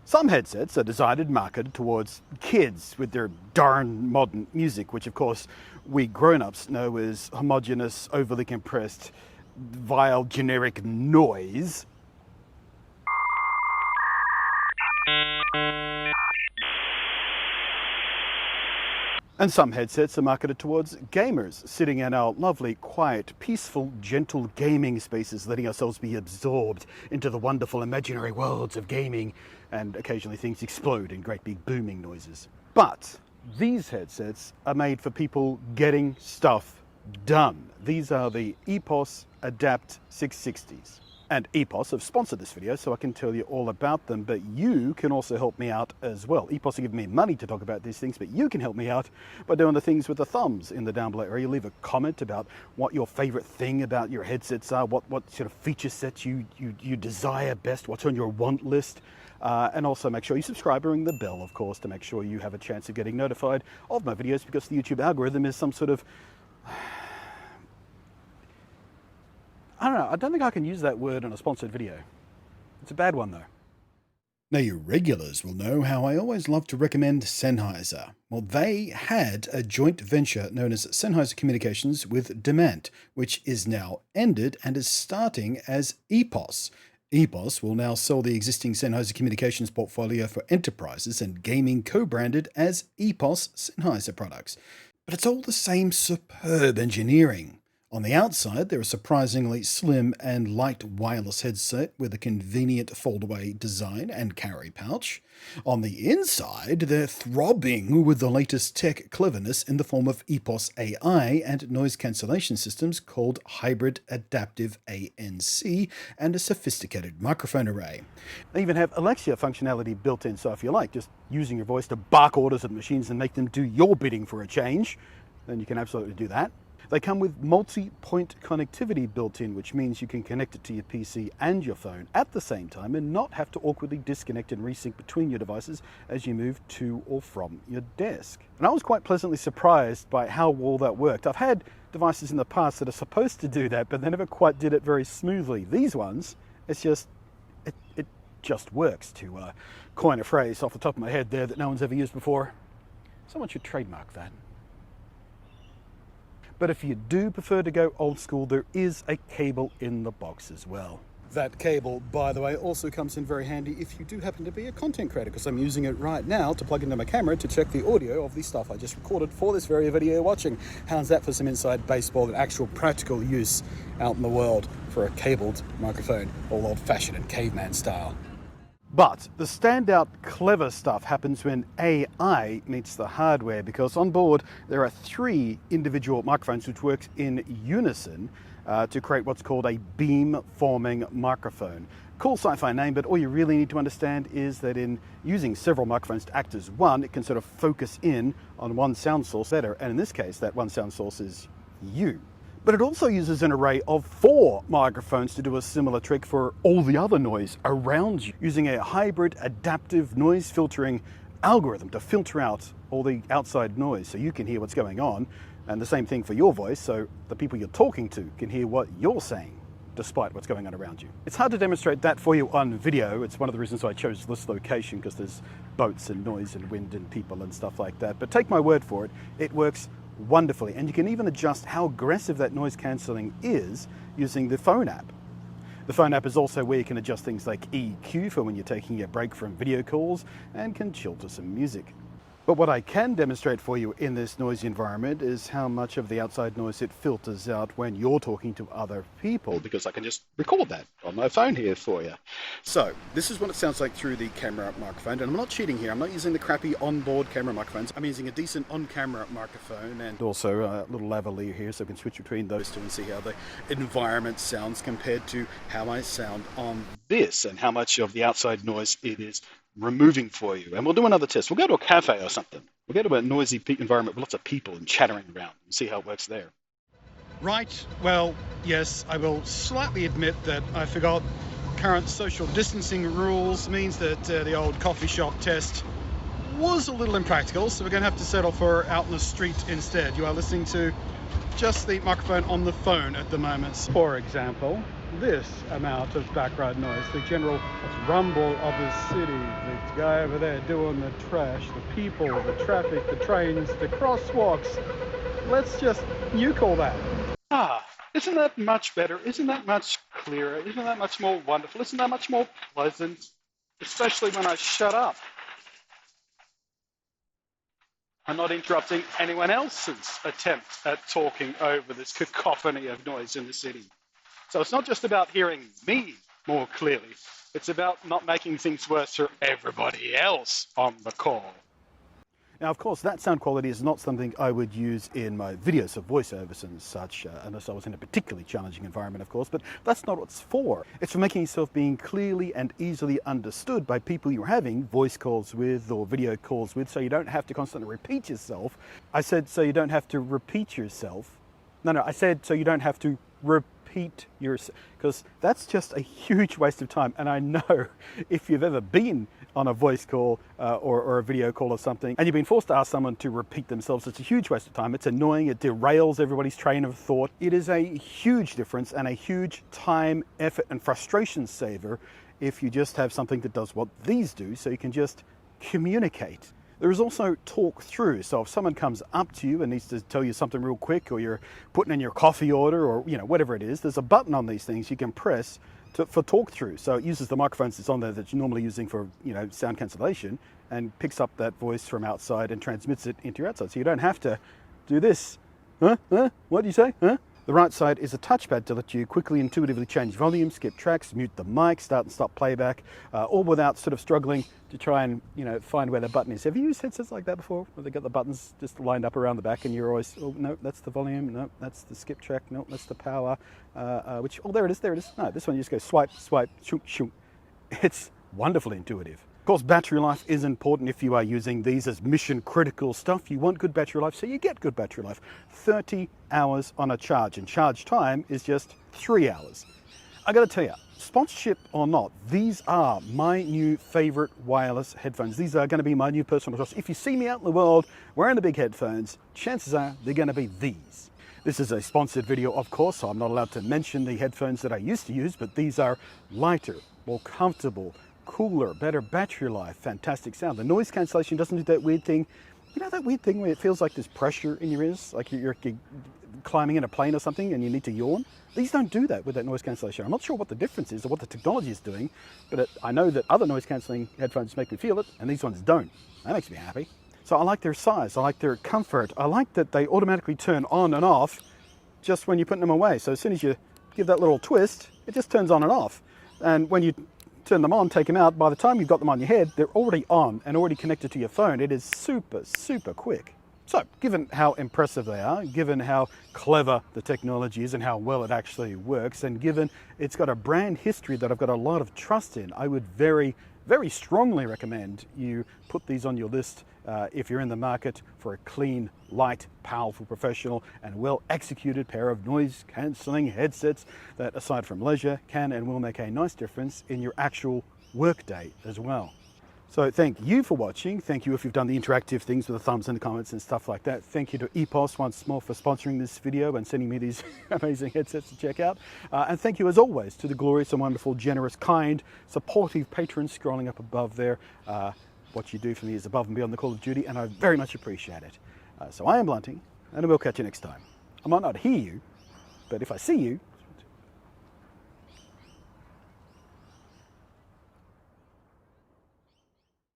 Some headsets are designed and marketed towards kids with their darn modern music, which of course we grown-ups know as homogeneous, overly compressed, vile, generic noise. And some headsets are marketed towards gamers, sitting in our lovely, quiet, peaceful, gentle gaming spaces, letting ourselves be absorbed into the wonderful imaginary worlds of gaming, and occasionally things explode in great big booming noises. But these headsets are made for people getting stuff done. These are the EPOS Adapt 660s. And EPOS have sponsored this video, so I can tell you all about them, but you can also help me out as well. EPOS are giving me money to talk about these things, but you can help me out by doing the things with the thumbs in the down below area. Leave a comment about what your favorite thing about your headsets are, what sort of feature sets you desire best, what's on your want list. And also make sure you subscribe, ring the bell, of course, to make sure you have a chance of getting notified of my videos, because the YouTube algorithm is some sort of... I don't know, I don't think I can use that word in a sponsored video. It's a bad one though. Now you regulars will know how I always love to recommend Sennheiser. Well, they had a joint venture known as Sennheiser Communications with Demant, which is now ended and is starting as EPOS. EPOS will now sell the existing Sennheiser Communications portfolio for enterprises and gaming co-branded as EPOS Sennheiser products. But it's all the same superb engineering. On the outside, they're a surprisingly slim and light wireless headset with a convenient fold-away design and carry pouch. On the inside, they're throbbing with the latest tech cleverness in the form of EPOS AI and noise cancellation systems called Hybrid Adaptive ANC and a sophisticated microphone array. They even have Alexa functionality built in, so if you like, just using your voice to bark orders at machines and make them do your bidding for a change, then you can absolutely do that. They come with multi-point connectivity built in, which means you can connect it to your PC and your phone at the same time and not have to awkwardly disconnect and resync between your devices as you move to or from your desk. And I was quite pleasantly surprised by how well that worked. I've had devices in the past that are supposed to do that, but they never quite did it very smoothly. These ones, it just works, to coin a phrase off the top of my head there that no one's ever used before. Someone should trademark that. But if you do prefer to go old school, there is a cable in the box as well. That cable, by the way, also comes in very handy if you do happen to be a content creator, because I'm using it right now to plug into my camera to check the audio of the stuff I just recorded for this very video you're watching. How's that for some inside baseball and actual practical use out in the world for a cabled microphone, all old-fashioned and caveman style? But the standout clever stuff happens when AI meets the hardware, because on board there are 3 individual microphones which work in unison to create what's called a beam-forming microphone. Cool sci-fi name, but all you really need to understand is that in using several microphones to act as one, it can sort of focus in on one sound source better, and in this case that one sound source is you. But it also uses an array of 4 microphones to do a similar trick for all the other noise around you, using a hybrid adaptive noise filtering algorithm to filter out all the outside noise so you can hear what's going on, and the same thing for your voice so the people you're talking to can hear what you're saying despite what's going on around you. It's hard to demonstrate that for you on video. It's one of the reasons I chose this location, because there's boats and noise and wind and people and stuff like that. But take my word for it, it works wonderfully, and you can even adjust how aggressive that noise cancelling is using the phone app. The phone app is also where you can adjust things like EQ for when you're taking a break from video calls and can chill to some music. But what I can demonstrate for you in this noisy environment is how much of the outside noise it filters out when you're talking to other people, because I can just record that on my phone here for you. So this is what it sounds like through the camera microphone, and I'm not cheating here. I'm not using the crappy onboard camera microphones. I'm using a decent on-camera microphone and also a little lavalier here, so I can switch between those two and see how the environment sounds compared to how I sound on this and how much of the outside noise it is removing for you. And we'll do another test. We'll go to a cafe or something. We'll go to a noisy environment with lots of people and chattering around and see how it works there. Right, well, yes, I will slightly admit that I forgot current social distancing rules means that the old coffee shop test was a little impractical, so we're going to have to settle for out in the street instead. You are listening to just the microphone on the phone at the moment. For example, this amount of background noise, the general rumble of the city, the Guy over there doing the trash, the people, the traffic, the trains, the crosswalks. Let's just nuke all that. Isn't that much better? Isn't that much clearer? Isn't that much more wonderful? Isn't that much more pleasant? Especially when I shut up. I'm not interrupting anyone else's attempt at talking over this cacophony of noise in the city. So it's not just about hearing me more clearly. It's about not making things worse for everybody else on the call. Now, of course, that sound quality is not something I would use in my videos of voiceovers and such, unless I was in a particularly challenging environment, of course, but that's not what it's for. It's for making yourself being clearly and easily understood by people you're having voice calls with or video calls with, so you don't have to constantly repeat yourself. I said so you don't have to repeat yourself. No, I said so you don't have to repeat yourself, because that's just a huge waste of time. And I know if you've ever been on a voice call or a video call or something, and you've been forced to ask someone to repeat themselves, it's a huge waste of time. It's annoying, it derails everybody's train of thought. It is a huge difference and a huge time, effort and frustration saver if you just have something that does what these do, so you can just communicate. There is also talk through. So if someone comes up to you and needs to tell you something real quick, or you're putting in your coffee order, or whatever it is, there's a button on these things you can press for talk through. So it uses the microphones that's on there that you're normally using for sound cancellation, and picks up that voice from outside and transmits it into your outside. So you don't have to do this. Huh? What do you say? Huh? The right side is a touchpad to let you quickly, intuitively change volume, skip tracks, mute the mic, start and stop playback, all without sort of struggling to try and find where the button is. Have you used headsets like that before, where they got the buttons just lined up around the back, and you're always, oh no, that's the volume, no, that's the skip track, no, that's the power, there it is. No, this one you just go swipe, shoot, shoot. It's wonderfully intuitive. Of course, battery life is important if you are using these as mission critical stuff. You want good battery life, so you get good battery life. 30 hours on a charge, and charge time is just 3 hours. I gotta tell you, sponsorship or not, these are my new favorite wireless headphones. These are gonna be my new personal choice. If you see me out in the world wearing the big headphones, chances are they're gonna be these. This is a sponsored video, of course, so I'm not allowed to mention the headphones that I used to use, but these are lighter, more comfortable, cooler, better battery life, fantastic sound. The noise cancellation doesn't do that weird thing. That weird thing where it feels like there's pressure in your ears, like you're climbing in a plane or something and you need to yawn? These don't do that with that noise cancellation. I'm not sure what the difference is or what the technology is doing, but I know that other noise cancelling headphones make me feel it, and these ones don't. That makes me happy. So I like their size, I like their comfort, I like that they automatically turn on and off just when you're putting them away. So as soon as you give that little twist, it just turns on and off. And when you turn them on, take them out, by the time you've got them on your head, they're already on and already connected to your phone. It is super, super quick. So, given how impressive they are, given how clever the technology is and how well it actually works, and given it's got a brand history that I've got a lot of trust in, I would very, very strongly recommend you put these on your list if you're in the market for a clean, light, powerful, professional, and well-executed pair of noise-cancelling headsets that, aside from leisure, can and will make a nice difference in your actual workday as well. So thank you for watching. Thank you if you've done the interactive things with the thumbs in the comments and stuff like that. Thank you to EPOS once more for sponsoring this video and sending me these amazing headsets to check out. And thank you as always to the glorious and wonderful, generous, kind, supportive patrons scrolling up above there. What you do for me is above and beyond the call of duty, and I very much appreciate it. So I am Blunting, and I will catch you next time. I might not hear you, but if I see you,